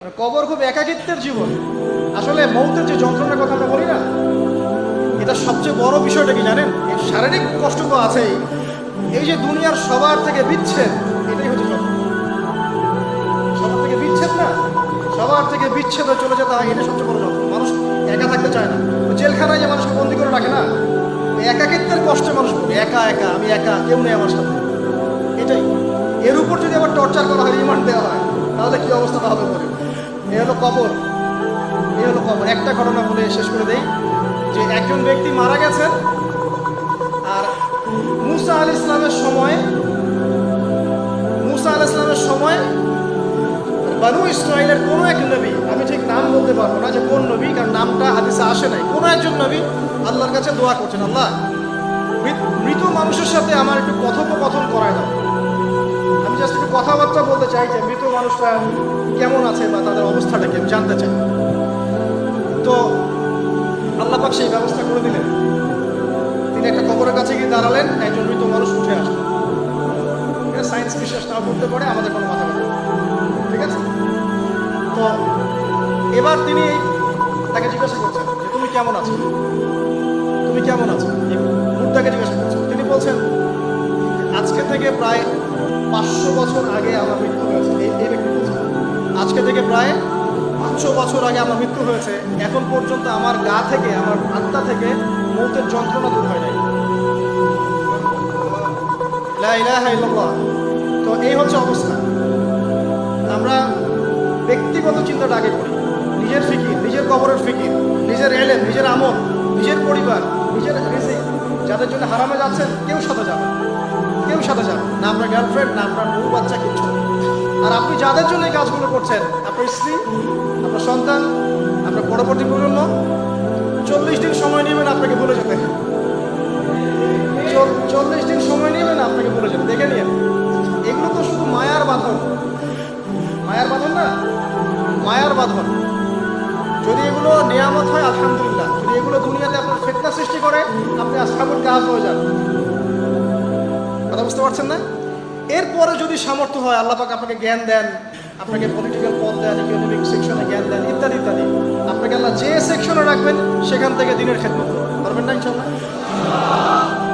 কবর খুব একাকিত্বের জীবন। আসলে মৌতের যে যন্ত্রণার কথা আমরা বলি না, এটা সবচেয়ে বড় বিষয়টা কি জানেন? এই শারীরিক কষ্ট তো আছেই, এই যে দুনিয়ার সবার থেকে বিচ্ছেদ, এটাই হচ্ছে যন্ত্রণা। সবার থেকে বিচ্ছেদ না, সবার থেকে বিচ্ছেদ হয়ে চলে যেতে হয়, এটা সবচেয়ে বড় যন্ত্রণা। মানুষ একা থাকতে চায় না। জেলখানায় যে মানুষকে বন্দি করে রাখে না, একাকিত্বের কষ্টে মানুষ বলে একা একা, আমি একা, কেউ নেই আমার সাথে। এটাই, এর উপর যদি আবার টর্চার করা হয়, রিমান্ড দেওয়া হয়, তাহলে কি অবস্থাটা হবে বলে। এ হলো কবর, এ হলো কবর। একটা ঘটনা বলে শেষ করে দেই, যে একজন ব্যক্তি মারা গেছেন, আর মুসা আলাইহিস সালামের সময় বানু ইসরাইলের কোনো এক নবী, আমি ঠিক নাম বলতে পারবো না যে কোন নবী, কারণ নামটা হাদিসে আসে নাই, কোনো একজন নবী আল্লাহর কাছে দোয়া করছেন, আল্লাহ মৃত মানুষের সাথে আমার একটু কথোপকথন করায় দাও। আমি জাস্ট একটু কথাবার্তা বলতে চাই যে মৃত মানুষরা কেমন আছে বা তাদের অবস্থাটা কি আমি জানতে চাই। তো আল্লাহ পাক সেই ব্যবস্থা করে দিলেন। তিনি একটা কবরের কাছে গিয়ে দাঁড়ালেন, একজন মৃত মানুষ উঠে আসলেন। এটা সায়েন্স বিশ্বাস নাও করতে পারে, আমাদের কোনো মাথা ব্যথা, ঠিক আছে? তো এবার তিনি তাকে জিজ্ঞাসা করছেন যে তুমি কেমন আছো, তুমি কেমন আছো, এই মুদ্রাকে জিজ্ঞাসা করছেন। তিনি বলছেন আজকে থেকে প্রায় 500 বছর আগে আমার মৃত্যু হয়েছে। এই ব্যক্তি বলছেন আজকে থেকে প্রায় 500 বছর আগে আমার মৃত্যু হয়েছে, এখন পর্যন্ত আমার গা থেকে, আমার আত্মা থেকে মৌতের যন্ত্রণা দূর হয় নাই। লা ইলাহা ইল্লাল্লাহ। তো এই হচ্ছে অবস্থা। আমরা ব্যক্তিগত চিন্তাটা আগে করি, নিজের ফিকির, নিজের কবরের ফিকির, নিজের এলেম, নিজের আমল, নিজের পরিবার, নিজের রিজিক। যাদের জন্য হারামে যাচ্ছেন, কেউ সাথে যাবে, কেউ সাথে যাবে না, আপনার গার্লফ্রেন্ড না, আপনার বউ বাচ্চা, কিচ্ছু। আর আপনি যাদের জন্য এই কাজগুলো করছেন, আপনার স্ত্রী, আপনার সন্তান, আপনার পরবর্তী প্রজন্ম, 40 দিন সময় নেবেন আপনাকে ভুলে যেতে। 40 দিন সময় নেবেন আপনাকে ভুলে যেতে। দেখে নিন, এগুলো তো শুধু মায়ার বাঁধন, মায়ার বাঁধন না, মায়ার বাঁধন। যদি এগুলো নিয়ামত হয় আলহামদুলিল্লাহ, যদি এগুলো দুনিয়াতে আপনার ফিতনা সৃষ্টি করে, আপনি আসহাবুল কাহফ হয়ে যান। কথা বুঝতে পারছেন না? এরপরে যদি সামর্থ্য হয়, আল্লাহ পাক আপনাকে জ্ঞান দেন, আপনাকে পলিটিক্যাল পদ দেন, ইকোনমিক সেকশনে জ্ঞান দেন, ইত্যাদি ইত্যাদি, আপনাকে আল্লাহ যে সেকশনে রাখবেন সেখান থেকে দিনের খেদমত করতে পারবেন না ইনশাল্লাহ।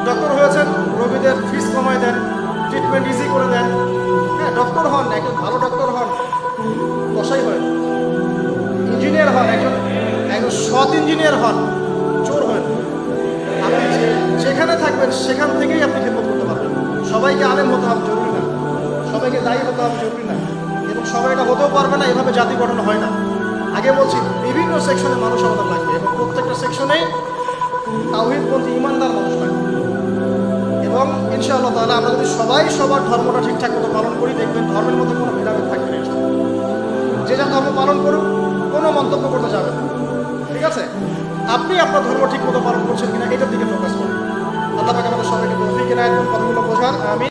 ডক্টর হয়েছেন, রোগীদের ফিস কমায় দেন, ট্রিটমেন্ট ইজি করে দেন। হ্যাঁ, ডক্টর হন, একজন ভালো ডক্টর হন, কসাই হন, ইঞ্জিনিয়ার হন, একজন সৎ ইঞ্জিনিয়ার হন, চোর হন। আপনি যেখানে থাকবেন সেখান থেকেই আপনি খেদমত করতে পারবেন। সবাইকে আলেম হতে হবে জরুরি না, সবাইকে দায়ী হতে হবে জরুরি না, এবং সবাই এটা হতেও পারবে না। এভাবে জাতি গঠন হয় না। আগে বলছি, বিভিন্ন সেকশনে মানুষ আমাদের লাগবে, এবং প্রত্যেকটা সেকশনেই তাওহীদপন্থী ইমানদার মানুষ লাগবে। এবং ইনশাআল্লাহ তাআলা আমরা যদি সবাই সবার ধর্মটা ঠিকঠাক মতো পালন করি, দেখবেন ধর্মের মধ্যে কোনো ভেদাভেদ থাকবে না। যে যা ধর্ম পালন করুক, কোনো মন্তব্য করতে যাবে না, ঠিক আছে? আপনি আপনার ধর্ম ঠিক মতো পালন করছেন কিনা, এটার দিকে ফোকাস করুন। আল্লাহ পাক আমাদের সবাইকে তৌফিক এনায়েত করুন কথাগুলো বোঝার। আমি